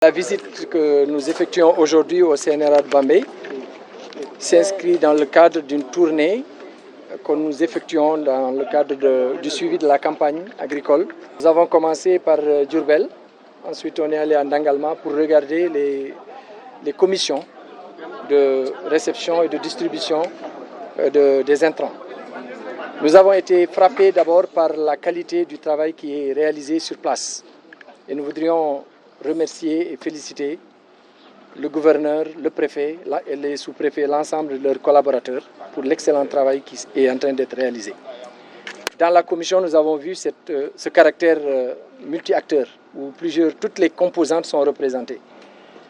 La visite que nous effectuons aujourd'hui au CNRA de Bambey s'inscrit dans le cadre d'une tournée que nous effectuons dans le cadre du suivi de la campagne agricole. Nous avons commencé par Diourbel, ensuite on est allé à Ndangalma pour regarder les commissions de réception et de distribution des intrants. Nous avons été frappés d'abord par la qualité du travail qui est réalisé sur place. Et nous voudrions remercier et féliciter le gouverneur, le préfet et les sous-préfets, l'ensemble de leurs collaborateurs pour l'excellent travail qui est en train d'être réalisé. Dans la commission, nous avons vu ce caractère multi-acteur où toutes les composantes sont représentées.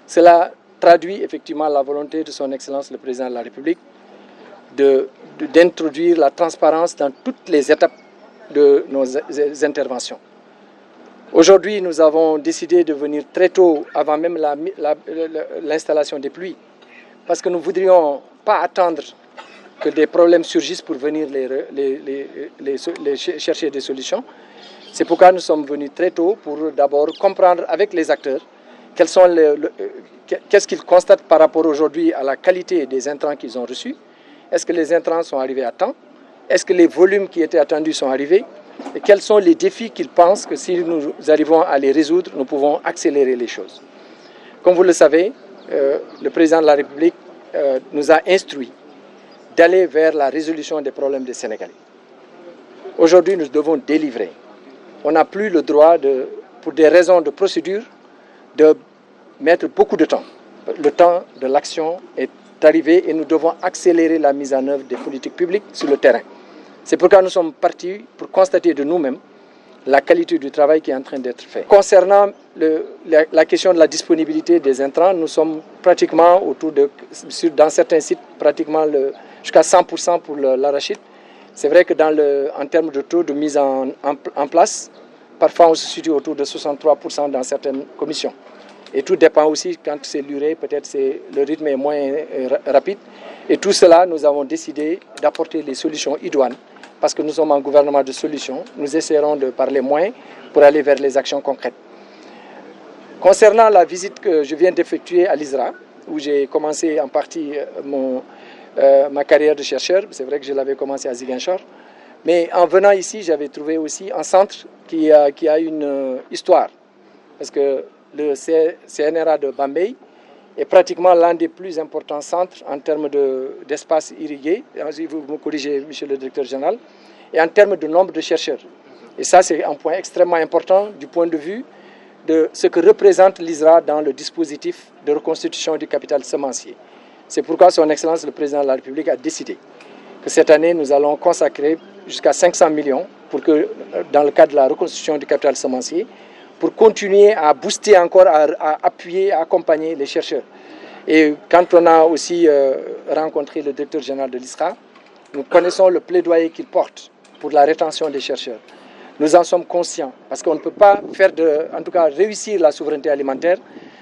Cela traduit effectivement la volonté de son Excellence le Président de la République d'introduire la transparence dans toutes les étapes de nos interventions. Aujourd'hui, nous avons décidé de venir très tôt, avant même l'installation des pluies, parce que nous ne voudrions pas attendre que des problèmes surgissent pour venir chercher des solutions. C'est pourquoi nous sommes venus très tôt pour d'abord comprendre avec les acteurs qu'est-ce qu'ils constatent par rapport aujourd'hui à la qualité des intrants qu'ils ont reçus. Est-ce que les intrants sont arrivés à temps? Est-ce que les volumes qui étaient attendus sont arrivés? Et quels sont les défis qu'ils pensent que si nous arrivons à les résoudre, nous pouvons accélérer les choses. Comme vous le savez, le Président de la République nous a instruits d'aller vers la résolution des problèmes des Sénégalais. Aujourd'hui, nous devons délivrer. On n'a plus le droit, pour des raisons de procédure, de mettre beaucoup de temps. Le temps de l'action est arrivé et nous devons accélérer la mise en œuvre des politiques publiques sur le terrain. C'est pourquoi nous sommes partis pour constater de nous-mêmes la qualité du travail qui est en train d'être fait. Concernant la question de la disponibilité des intrants, nous sommes pratiquement dans certains sites, pratiquement jusqu'à 100% pour l'arachide. C'est vrai que en termes de taux de mise en place, parfois on se situe autour de 63% dans certaines commissions. Et tout dépend aussi, quand c'est l'urée, peut-être le rythme est moins rapide. Et tout cela, nous avons décidé d'apporter les solutions idoines, parce que nous sommes un gouvernement de solutions. Nous essaierons de parler moins pour aller vers les actions concrètes. Concernant la visite que je viens d'effectuer à l'ISRA, où j'ai commencé en partie ma carrière de chercheur, c'est vrai que je l'avais commencé à Ziguinchor, mais en venant ici, j'avais trouvé aussi un centre qui a une histoire, parce que le CNRA de Bambey est pratiquement l'un des plus importants centres en termes d'espace irrigué, si vous me corrigez, monsieur le directeur général, et en termes de nombre de chercheurs. Et ça, c'est un point extrêmement important du point de vue de ce que représente l'ISRA dans le dispositif de reconstitution du capital semencier. C'est pourquoi son Excellence le Président de la République a décidé que cette année, nous allons consacrer jusqu'à 500 millions dans le cadre de la reconstitution du capital semencier, pour continuer à booster encore, à appuyer, à accompagner les chercheurs. Et quand on a aussi rencontré le directeur général de l'ISRA, nous connaissons le plaidoyer qu'il porte pour la rétention des chercheurs. Nous en sommes conscients, parce qu'on ne peut pas en tout cas réussir la souveraineté alimentaire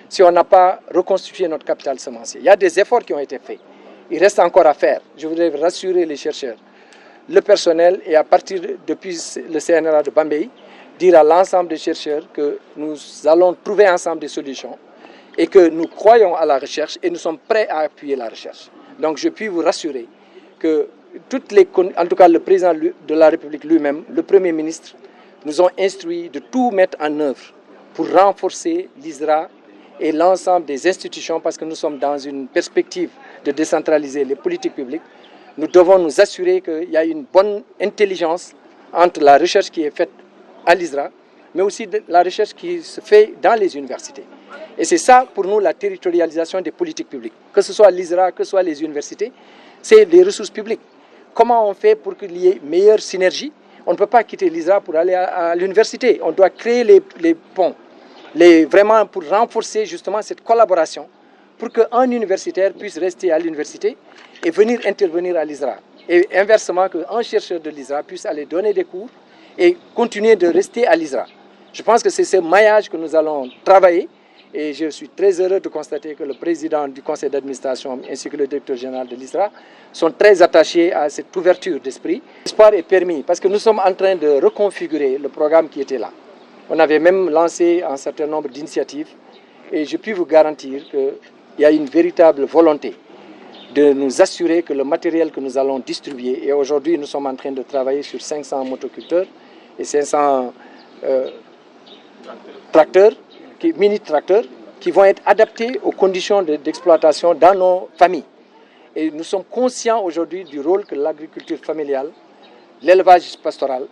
si on n'a pas reconstitué notre capital semencier. Il y a des efforts qui ont été faits. Il reste encore à faire. Je voudrais rassurer les chercheurs, le personnel, et à partir depuis le CNRA de Bambey, dire à l'ensemble des chercheurs que nous allons trouver ensemble des solutions et que nous croyons à la recherche et nous sommes prêts à appuyer la recherche. Donc je puis vous rassurer que en tout cas le président de la République lui-même, le Premier ministre, nous ont instruit de tout mettre en œuvre pour renforcer l'ISRA et l'ensemble des institutions, parce que nous sommes dans une perspective de décentraliser les politiques publiques. Nous devons nous assurer qu'il y a une bonne intelligence entre la recherche qui est faite à l'ISRA, mais aussi la recherche qui se fait dans les universités. Et c'est ça, pour nous, la territorialisation des politiques publiques. Que ce soit l'ISRA, que ce soit les universités, c'est des ressources publiques. Comment on fait pour qu'il y ait meilleure synergie? On ne peut pas quitter l'ISRA pour aller à l'université. On doit créer les ponts, vraiment pour renforcer justement cette collaboration, pour qu'un universitaire puisse rester à l'université et venir intervenir à l'ISRA. Et inversement, qu'un chercheur de l'ISRA puisse aller donner des cours et continuer de rester à l'ISRA. Je pense que c'est ce maillage que nous allons travailler, et je suis très heureux de constater que le président du conseil d'administration ainsi que le directeur général de l'ISRA sont très attachés à cette ouverture d'esprit. L'espoir est permis parce que nous sommes en train de reconfigurer le programme qui était là. On avait même lancé un certain nombre d'initiatives Et je puis vous garantir qu'il y a une véritable volonté de nous assurer que le matériel que nous allons distribuer, et aujourd'hui nous sommes en train de travailler sur 500 motoculteurs et 500 tracteurs, mini-tracteurs, qui vont être adaptés aux conditions d'exploitation dans nos familles. Et nous sommes conscients aujourd'hui du rôle que l'agriculture familiale, l'élevage pastoral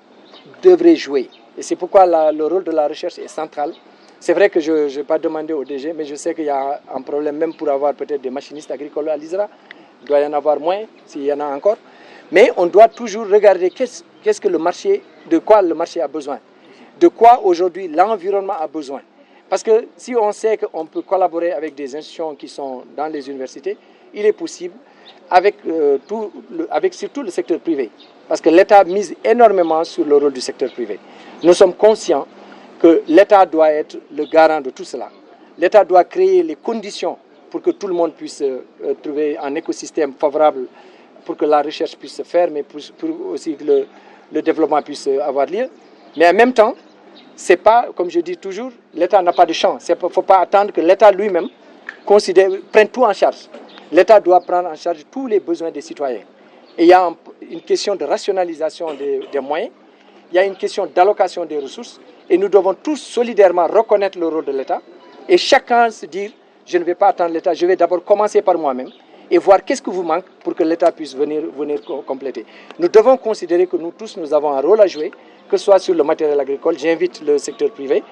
devrait jouer. Et c'est pourquoi le rôle de la recherche est central. C'est vrai que je ne vais pas demander au DG, mais je sais qu'il y a un problème même pour avoir peut-être des machinistes agricoles à l'ISRA. Il doit y en avoir moins, s'il y en a encore. Mais on doit toujours regarder qu'est-ce que le marché, de quoi le marché a besoin, de quoi aujourd'hui l'environnement a besoin. Parce que si on sait qu'on peut collaborer avec des institutions qui sont dans les universités, il est possible avec surtout le secteur privé. Parce que l'État mise énormément sur le rôle du secteur privé. Nous sommes conscients que l'État doit être le garant de tout cela. L'État doit créer les conditions pour que tout le monde puisse trouver un écosystème favorable pour que la recherche puisse se faire, mais pour aussi que le développement puisse avoir lieu. Mais en même temps, c'est pas, comme je dis toujours, l'État n'a pas de champ. Il ne faut pas attendre que l'État lui-même prenne tout en charge. L'État doit prendre en charge tous les besoins des citoyens. Et il y a une question de rationalisation des moyens, il y a une question d'allocation des ressources, et nous devons tous solidairement reconnaître le rôle de l'État, et chacun se dire, je ne vais pas attendre l'État, je vais d'abord commencer par moi-même, et voir qu'est-ce qui vous manque pour que l'État puisse venir compléter. Nous devons considérer que nous tous, nous avons un rôle à jouer, que ce soit sur le matériel agricole, j'invite le secteur privé,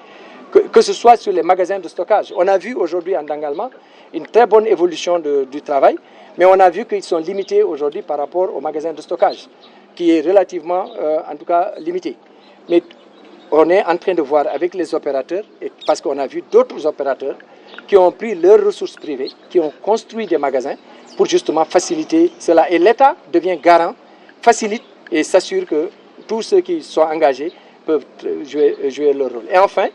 que ce soit sur les magasins de stockage. On a vu aujourd'hui en Dangalma une très bonne évolution du travail, mais on a vu qu'ils sont limités aujourd'hui par rapport aux magasins de stockage, qui est relativement, en tout cas, limité. Mais on est en train de voir avec les opérateurs, parce qu'on a vu d'autres opérateurs qui ont pris leurs ressources privées, qui ont construit des magasins pour justement faciliter cela. Et l'État devient garant, facilite et s'assure que tous ceux qui sont engagés peuvent jouer leur rôle. Et enfin,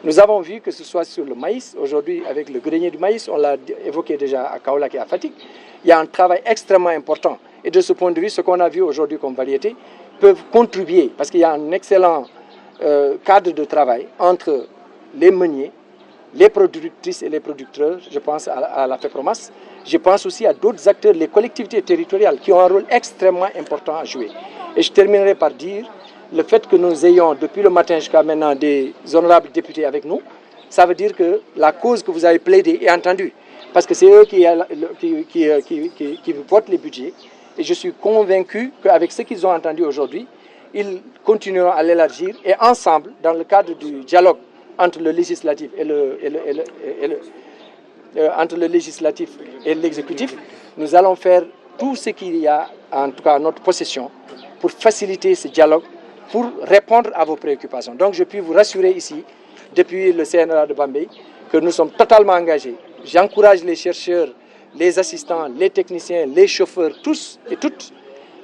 nous avons vu que ce soit sur le maïs, aujourd'hui avec le grenier du maïs, on l'a évoqué déjà à Kaolack et à Fatick, il y a un travail extrêmement important. Et de ce point de vue, ce qu'on a vu aujourd'hui comme variété peuvent contribuer, parce qu'il y a un excellent cadre de travail entre les meuniers, les productrices et les producteurs, je pense à la FEPROMAS, je pense aussi à d'autres acteurs, les collectivités territoriales, qui ont un rôle extrêmement important à jouer. Et je terminerai par dire, le fait que nous ayons depuis le matin jusqu'à maintenant des honorables députés avec nous, ça veut dire que la cause que vous avez plaidée est entendue. Parce que c'est eux qui votent les budgets. Et je suis convaincu qu'avec ce qu'ils ont entendu aujourd'hui, ils continueront à l'élargir. Et ensemble, dans le cadre du dialogue entre le législatif et l'exécutif, nous allons faire tout ce qu'il y a, en tout cas à notre possession, pour faciliter ce dialogue, pour répondre à vos préoccupations. Donc je puis vous rassurer ici, depuis le CNRA de Bambey, que nous sommes totalement engagés. J'encourage les chercheurs, les assistants, les techniciens, les chauffeurs, tous et toutes,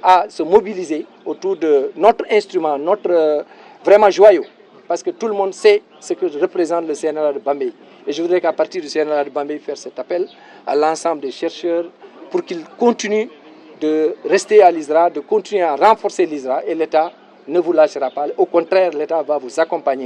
à se mobiliser autour de notre instrument, notre vraiment joyau. Parce que tout le monde sait ce que représente le CNRA de Bambey. Et je voudrais qu'à partir du CNRA de Bambey, faire cet appel à l'ensemble des chercheurs pour qu'ils continuent de rester à l'ISRA, de continuer à renforcer l'ISRA, et l'État ne vous lâchera pas. Au contraire, l'État va vous accompagner